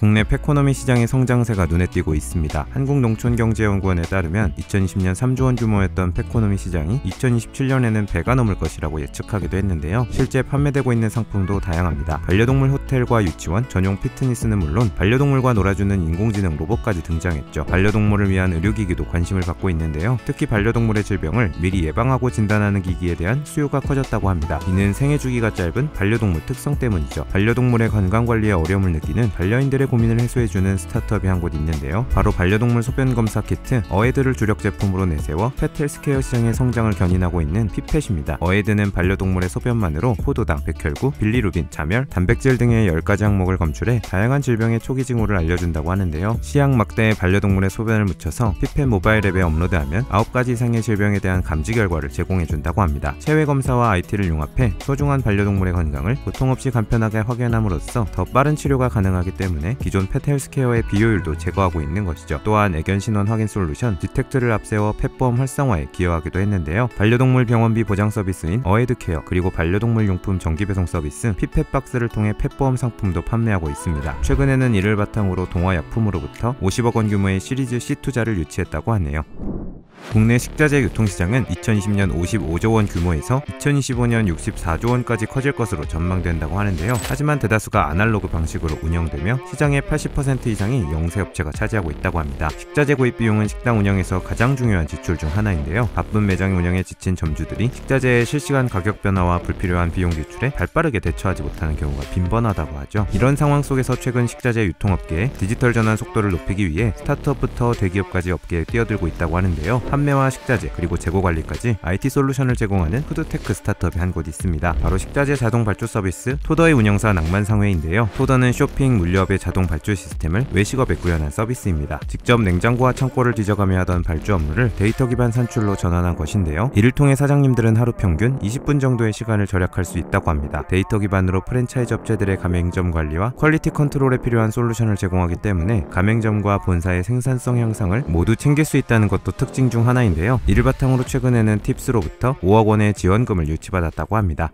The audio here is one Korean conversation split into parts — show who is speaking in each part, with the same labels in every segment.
Speaker 1: 국내 팩코노미 시장의 성장세가 눈에 띄고 있습니다. 한국농촌경제연구원에 따르면 2020년 3조 원 규모였던 팩코노미 시장이 2027년에는 배가 넘을 것이라고 예측하기도 했는데요. 실제 판매되고 있는 상품도 다양합니다. 반려동물 호텔과 유치원, 전용 피트니스는 물론 반려동물과 놀아주는 인공지능 로봇까지 등장했죠. 반려동물을 위한 의료기기도 관심을 받고 있는데요. 특히 반려동물의 질병을 미리 예방하고 진단하는 기기에 대한 수요가 커졌다고 합니다. 이는 생애 주기가 짧은 반려동물 특성 때문이죠. 반려동물의 건강관리에 어려움을 느끼는 반려인들의 고민을 해소해주는 스타트업이 한 곳 있는데요. 바로 반려동물 소변 검사 키트 어헤드를 주력 제품으로 내세워 펫 헬스케어 시장의 성장을 견인하고 있는 피펫입니다. 어헤드는 반려동물의 소변만으로 포도당, 백혈구, 빌리루빈, 자멸, 단백질 등의 10가지 항목을 검출해 다양한 질병의 초기 징후를 알려준다고 하는데요. 시약 막대에 반려동물의 소변을 묻혀서 피펫 모바일 앱에 업로드하면 9가지 이상의 질병에 대한 감지 결과를 제공해준다고 합니다. 체외 검사와 IT를 융합해 소중한 반려동물의 건강을 고통 없이 간편하게 확인함으로써 더 빠른 치료가 가능하기 때문에 기존 펫 헬스케어의 비효율도 제거하고 있는 것이죠. 또한 애견 신원 확인 솔루션 디텍트를 앞세워 펫보험 활성화에 기여하기도 했는데요. 반려동물 병원비 보장 서비스인 어헤드케어 그리고 반려동물 용품 정기 배송 서비스 피펫박스를 통해 펫보험 상품도 판매하고 있습니다. 최근에는 이를 바탕으로 동화약품으로부터 50억 원 규모의 시리즈 C 투자를 유치했다고 하네요. 국내 식자재 유통시장은 2020년 55조 원 규모에서 2025년 64조 원까지 커질 것으로 전망된다고 하는데요. 하지만 대다수가 아날로그 방식으로 운영되며 시장의 80% 이상이 영세업체가 차지하고 있다고 합니다. 식자재 구입 비용은 식당 운영에서 가장 중요한 지출 중 하나인데요. 바쁜 매장 운영에 지친 점주들이 식자재의 실시간 가격 변화와 불필요한 비용 지출에 발빠르게 대처하지 못하는 경우가 빈번하다고 하죠. 이런 상황 속에서 최근 식자재 유통업계의 디지털 전환 속도를 높이기 위해 스타트업부터 대기업까지 업계에 뛰어들고 있다고 하는데요. 판매와 식자재 그리고 재고 관리까지 IT 솔루션을 제공하는 푸드테크 스타트업이 한 곳 있습니다. 바로 식자재 자동 발주 서비스 토더의 운영사 낭만상회인데요. 토더는 쇼핑 물류업의 자동 발주 시스템을 외식업에 구현한 서비스입니다. 직접 냉장고와 창고를 뒤져가며 하던 발주 업무를 데이터 기반 산출로 전환한 것인데요. 이를 통해 사장님들은 하루 평균 20분 정도의 시간을 절약할 수 있다고 합니다. 데이터 기반으로 프랜차이즈 업체들의 가맹점 관리와 퀄리티 컨트롤에 필요한 솔루션을 제공하기 때문에 가맹점과 본사의 생산성 향상을 모두 챙길 수 있다는 것도 특징 중 하나인데요. 이를 바탕으로 최근에는 팁스로부터 5억 원의 지원금을 유치받았다고 합니다.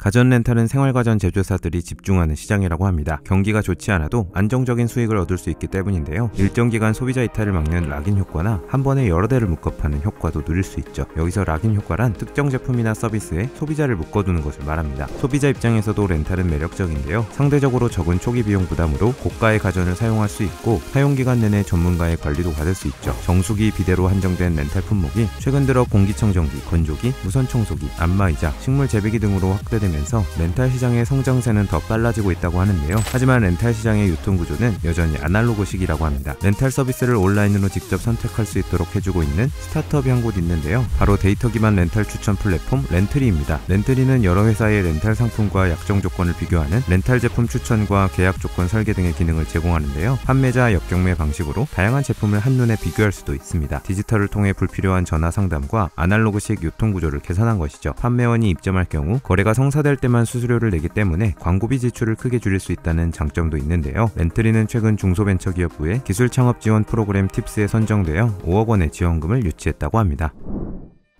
Speaker 1: 가전 렌탈은 생활가전 제조사들이 집중하는 시장이라고 합니다. 경기가 좋지 않아도 안정적인 수익을 얻을 수 있기 때문인데요. 일정 기간 소비자 이탈을 막는 락인 효과나 한 번에 여러 대를 묶어 파는 효과도 누릴 수 있죠. 여기서 락인 효과란 특정 제품이나 서비스에 소비자를 묶어두는 것을 말합니다. 소비자 입장에서도 렌탈은 매력적인데요. 상대적으로 적은 초기 비용 부담으로 고가의 가전을 사용할 수 있고 사용기간 내내 전문가의 관리도 받을 수 있죠. 정수기, 비데로 한정된 렌탈 품목이 최근 들어 공기청정기, 건조기, 무선 청소기, 안마의자, 식물 재배기 등으로 확대되면서 렌탈 시장의 성장세는 더 빨라지고 있다고 하는데요. 하지만 렌탈 시장의 유통 구조는 여전히 아날로그식이라고 합니다. 렌탈 서비스를 온라인으로 직접 선택할 수 있도록 해주고 있는 스타트업이 한 곳 있는데요. 바로 데이터 기반 렌탈 추천 플랫폼 렌트리입니다. 렌트리는 여러 회사의 렌탈 상품과 약정 조건을 비교하는 렌탈 제품 추천과 계약 조건 설계 등의 기능을 제공하는데요. 판매자 역경매 방식으로 다양한 제품을 한눈에 비교할 수도 있습니다. 디지털을 통해 불필요한 전화 상담과 아날로그식 유통 구조를 개선한 것이죠. 판매원이 입점할 경우 거래가 성사될 때만 수수료를 내기 때문에 광고비 지출을 크게 줄일 수 있다는 장점도 있는데요. 렌트리는 최근 중소벤처기업부의 기술 창업 지원 프로그램 팁스에 선정되어 5억 원의 지원금을 유치했다고 합니다.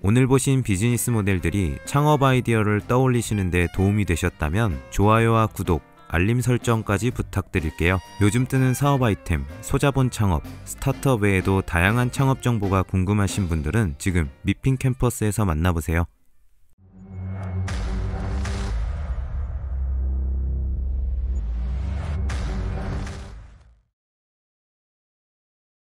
Speaker 1: 오늘 보신 비즈니스 모델들이 창업 아이디어를 떠올리시는 데 도움이 되셨다면 좋아요와 구독, 알림 설정까지 부탁드릴게요. 요즘 뜨는 사업 아이템, 소자본 창업, 스타트업 외에도 다양한 창업 정보가 궁금하신 분들은 지금 미핑 캠퍼스에서 만나보세요.